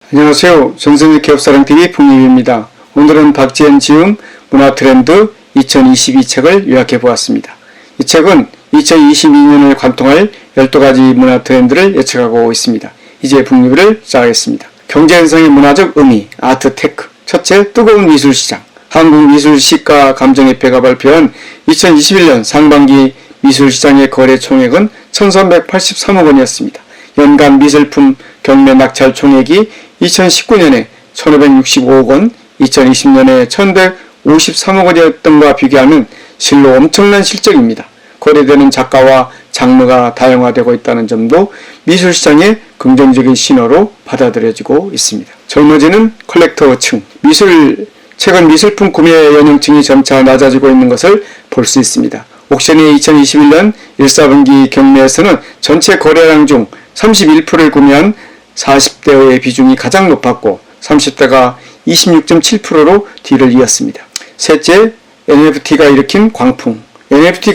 안녕하세요. 전성기 기업사랑TV 풍립입니다. 오늘은 박지현 지음 문화트렌드 2022 책을 요약해 보았습니다. 이 책은 2022년을 관통할 12가지 문화트렌드를 예측하고 있습니다. 이제 풍립을 시작하겠습니다. 경제현상의 문화적 의미, 아트테크. 첫째, 뜨거운 미술시장. 한국미술시가 감정협회가 발표한 2021년 상반기 미술시장의 거래 총액은 1383억 원이었습니다. 연간 미술품 경매 낙찰 총액이 2019년에 1565억 원, 2020년에 1153억 원이었던 것과 비교하면 실로 엄청난 실적입니다. 거래되는 작가와 장르가 다양화되고 있다는 점도 미술시장의 긍정적인 신호로 받아들여지고 있습니다. 젊어지는 컬렉터층. 최근 미술품 구매 연령층이 점차 낮아지고 있는 것을 볼 수 있습니다. 옥션의 2021년 1사분기 경매에서는 전체 거래량 중 31%를 구매한 40대의 비중이 가장 높았고 30대가 26.7%로 뒤를 이었습니다. 셋째, NFT가 일으킨 광풍. NFT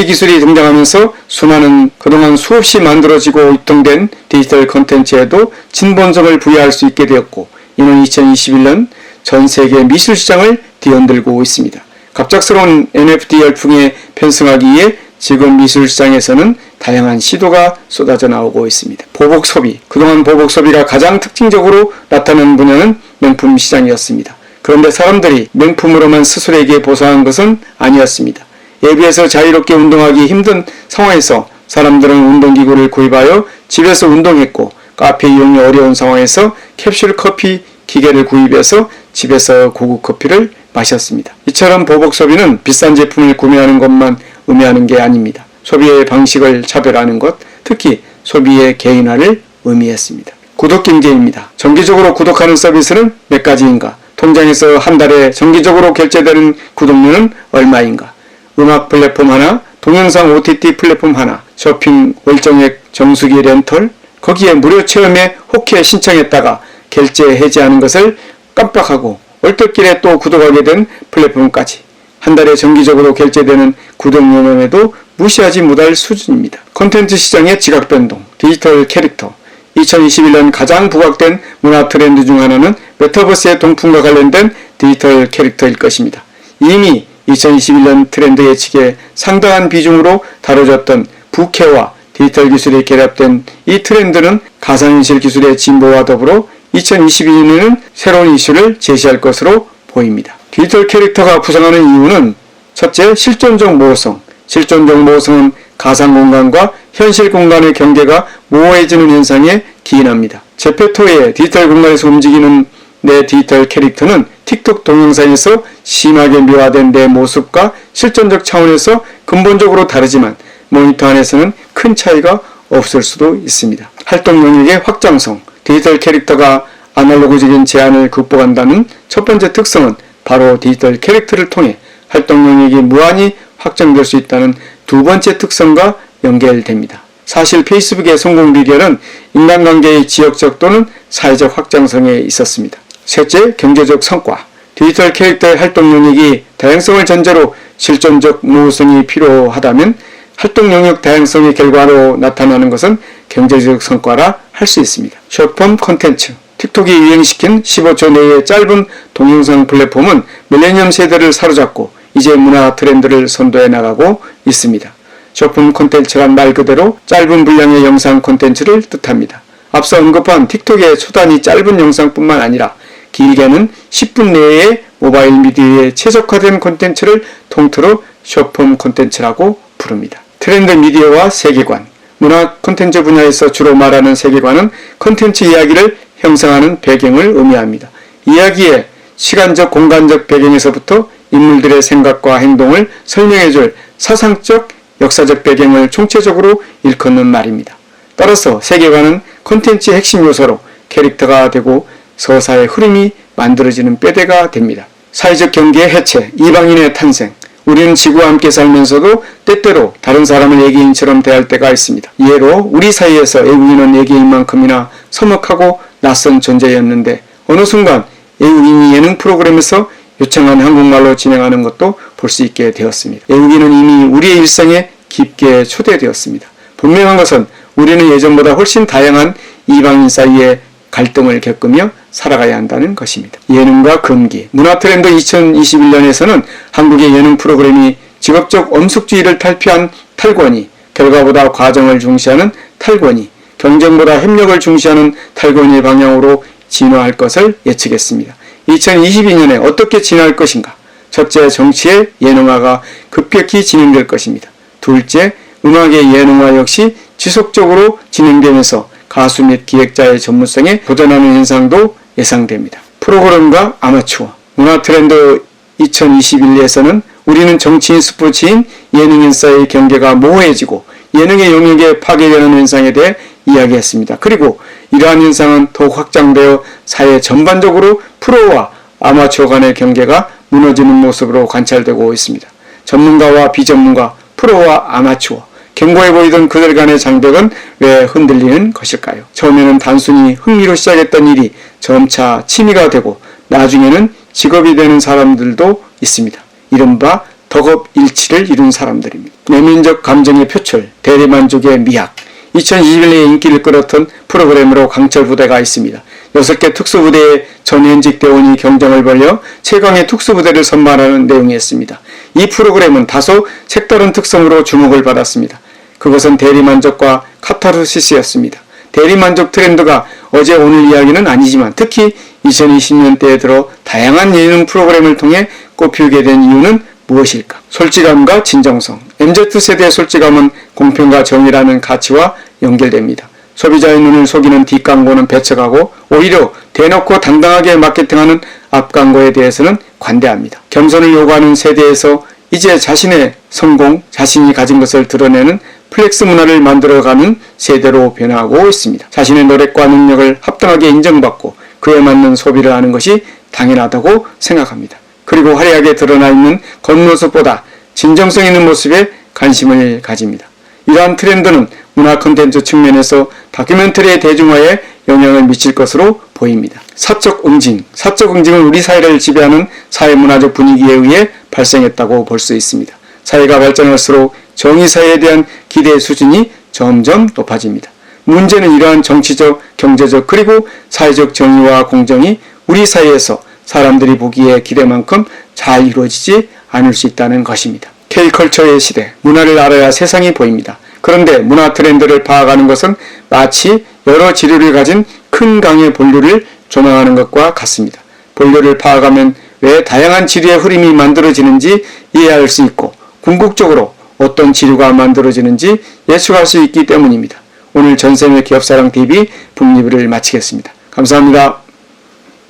기술이 등장하면서 수많은 그동안 수없이 만들어지고 유통된 디지털 콘텐츠에도 진본성을 부여할 수 있게 되었고, 이는 2021년 전 세계 미술시장을 뒤흔들고 있습니다. 갑작스러운 NFT 열풍에 편승하기 위해 지금 미술시장에서는 다양한 시도가 쏟아져 나오고 있습니다. 보복소비. 그동안 보복소비가 가장 특징적으로 나타나는 분야는 명품 시장이었습니다. 그런데 사람들이 명품으로만 스스로에게 보상한 것은 아니었습니다. 예비해서 자유롭게 운동하기 힘든 상황에서 사람들은 운동기구를 구입하여 집에서 운동했고, 카페 이용이 어려운 상황에서 캡슐 커피 기계를 구입해서 집에서 고급 커피를 마셨습니다. 이처럼 보복소비는 비싼 제품을 구매하는 것만 의미하는 게 아닙니다. 소비의 방식을 차별하는 것, 특히 소비의 개인화를 의미했습니다. 구독경제입니다. 정기적으로 구독하는 서비스는 몇 가지인가? 통장에서 한 달에 정기적으로 결제되는 구독료는 얼마인가? 음악 플랫폼 하나, 동영상 OTT 플랫폼 하나, 쇼핑 월정액 정수기 렌털, 거기에 무료 체험에 혹해 신청했다가 결제 해지하는 것을 깜빡하고 얼떨결에 또 구독하게 된 플랫폼까지 한 달에 정기적으로 결제되는 구독료만에도 무시하지 못할 수준입니다. 콘텐츠 시장의 지각 변동, 디지털 캐릭터. 2021년 가장 부각된 문화 트렌드 중 하나는 메타버스의 동풍과 관련된 디지털 캐릭터일 것입니다. 이미 2021년 트렌드 예측에 상당한 비중으로 다뤄졌던 부캐와 디지털 기술이 결합된 이 트렌드는 가상현실 기술의 진보와 더불어 2022년에는 새로운 이슈를 제시할 것으로 보입니다. 디지털 캐릭터가 부상하는 이유는 첫째, 실존적 모호성. 실존적 모호성은 가상공간과 현실 공간의 경계가 모호해지는 현상에 기인합니다. 제페토의 디지털 공간에서 움직이는 내 디지털 캐릭터는 틱톡 동영상에서 심하게 묘화된 내 모습과 실존적 차원에서 근본적으로 다르지만 모니터 안에서는 큰 차이가 없을 수도 있습니다. 활동 영역의 확장성. 디지털 캐릭터가 아날로그적인 제한을 극복한다는 첫 번째 특성은 바로 디지털 캐릭터를 통해 활동 영역이 무한히 확장될 수 있다는 두 번째 특성과 연결됩니다. 사실 페이스북의 성공 비결은 인간관계의 지역적 또는 사회적 확장성에 있었습니다. 셋째, 경제적 성과. 디지털 캐릭터의 활동 영역이 다양성을 전제로 실존적 모호성이 필요하다면 활동 영역 다양성의 결과로 나타나는 것은 경제적 성과라 할 수 있습니다. 숏폼 콘텐츠. 틱톡이 유행시킨 15초 내의 짧은 동영상 플랫폼은 밀레니엄 세대를 사로잡고 이제 문화 트렌드를 선도해 나가고 있습니다. 숏폼 콘텐츠란 말 그대로 짧은 분량의 영상 콘텐츠를 뜻합니다. 앞서 언급한 틱톡의 초단위 짧은 영상뿐만 아니라 길게는 10분 내의 모바일 미디어에 최적화된 콘텐츠를 통틀어 숏폼 콘텐츠라고 부릅니다. 트렌드 미디어와 세계관. 문화 콘텐츠 분야에서 주로 말하는 세계관은 콘텐츠 이야기를 형성하는 배경을 의미합니다. 이야기의 시간적, 공간적 배경에서부터 인물들의 생각과 행동을 설명해줄 사상적, 역사적 배경을 총체적으로 일컫는 말입니다. 따라서 세계관은 콘텐츠의 핵심 요소로 캐릭터가 되고 서사의 흐름이 만들어지는 뼈대가 됩니다. 사회적 경계의 해체, 이방인의 탄생. 우리는 지구와 함께 살면서도 때때로 다른 사람을 외계인처럼 대할 때가 있습니다. 예로 우리 사이에서 외국인은 외계인만큼이나 서먹하고 낯선 존재였는데 어느 순간 외국인이 예능 프로그램에서 요청한 한국말로 진행하는 것도 볼 수 있게 되었습니다. 외국인은 이미 우리의 일상에 깊게 초대되었습니다. 분명한 것은 우리는 예전보다 훨씬 다양한 이방인 사이에 갈등을 겪으며 살아가야 한다는 것입니다. 예능과 금기. 문화트렌드 2021년에서는 한국의 예능 프로그램이 직업적 엄숙주의를 탈피한 탈권위, 결과보다 과정을 중시하는 탈권위, 경쟁보다 협력을 중시하는 탈권위의 방향으로 진화할 것을 예측했습니다. 2022년에 어떻게 진화할 것인가? 첫째, 정치의 예능화가 급격히 진행될 것입니다. 둘째, 음악의 예능화 역시 지속적으로 진행되면서 가수 및 기획자의 전문성에 도전하는 현상도 예상됩니다. 프로그램과 아마추어. 문화트렌드 2021에서는 우리는 정치인, 스포츠인, 예능인사의 경계가 모호해지고 예능의 영역에 파괴되는 현상에 대해 이야기했습니다. 그리고 이러한 현상은 더욱 확장되어 사회 전반적으로 프로와 아마추어 간의 경계가 무너지는 모습으로 관찰되고 있습니다. 전문가와 비전문가, 프로와 아마추어, 견고해 보이던 그들 간의 장벽은 왜 흔들리는 것일까요? 처음에는 단순히 흥미로 시작했던 일이 점차 취미가 되고 나중에는 직업이 되는 사람들도 있습니다. 이른바 덕업일치를 이룬 사람들입니다. 내면적 감정의 표출, 대리만족의 미학. 2021년에 인기를 끌었던 프로그램으로 강철부대가 있습니다. 6개 특수부대의 전현직 대원이 경쟁을 벌여 최강의 특수부대를 선발하는 내용이었습니다. 이 프로그램은 다소 색다른 특성으로 주목을 받았습니다. 그것은 대리만족과 카타르시스였습니다. 대리만족 트렌드가 어제 오늘 이야기는 아니지만 특히 2020년대에 들어 다양한 예능 프로그램을 통해 꼽히게 된 이유는 무엇일까? 솔직함과 진정성. MZ세대의 솔직함은 공평과 정의라는 가치와 연결됩니다. 소비자의 눈을 속이는 뒷광고는 배척하고 오히려 대놓고 당당하게 마케팅하는 앞광고에 대해서는 관대합니다. 겸손을 요구하는 세대에서 이제 자신의 성공, 자신이 가진 것을 드러내는 플렉스 문화를 만들어가는 세대로 변화하고 있습니다. 자신의 노력과 능력을 합당하게 인정받고 그에 맞는 소비를 하는 것이 당연하다고 생각합니다. 그리고 화려하게 드러나 있는 겉모습보다 진정성 있는 모습에 관심을 가집니다. 이러한 트렌드는 문화 콘텐츠 측면에서 다큐멘터리의 대중화에 영향을 미칠 것으로 보입니다. 사적 응징. 사적 응징은 우리 사회를 지배하는 사회문화적 분위기에 의해 발생했다고 볼 수 있습니다. 사회가 발전할수록 정의사회에 대한 기대 수준이 점점 높아집니다. 문제는 이러한 정치적, 경제적, 그리고 사회적 정의와 공정이 우리 사회에서 사람들이 보기에 기대만큼 잘 이루어지지 않을 수 있다는 것입니다. K컬처의 시대, 문화를 알아야 세상이 보입니다. 그런데 문화 트렌드를 파악하는 것은 마치 여러 지류를 가진 큰 강의 본류를 조망하는 것과 같습니다. 본류를 파악하면 왜 다양한 지류의 흐름이 만들어지는지 이해할 수 있고 궁극적으로 어떤 지류가 만들어지는지 예측할 수 있기 때문입니다. 오늘 전생의 기업사랑TV 북리뷰를 마치겠습니다. 감사합니다.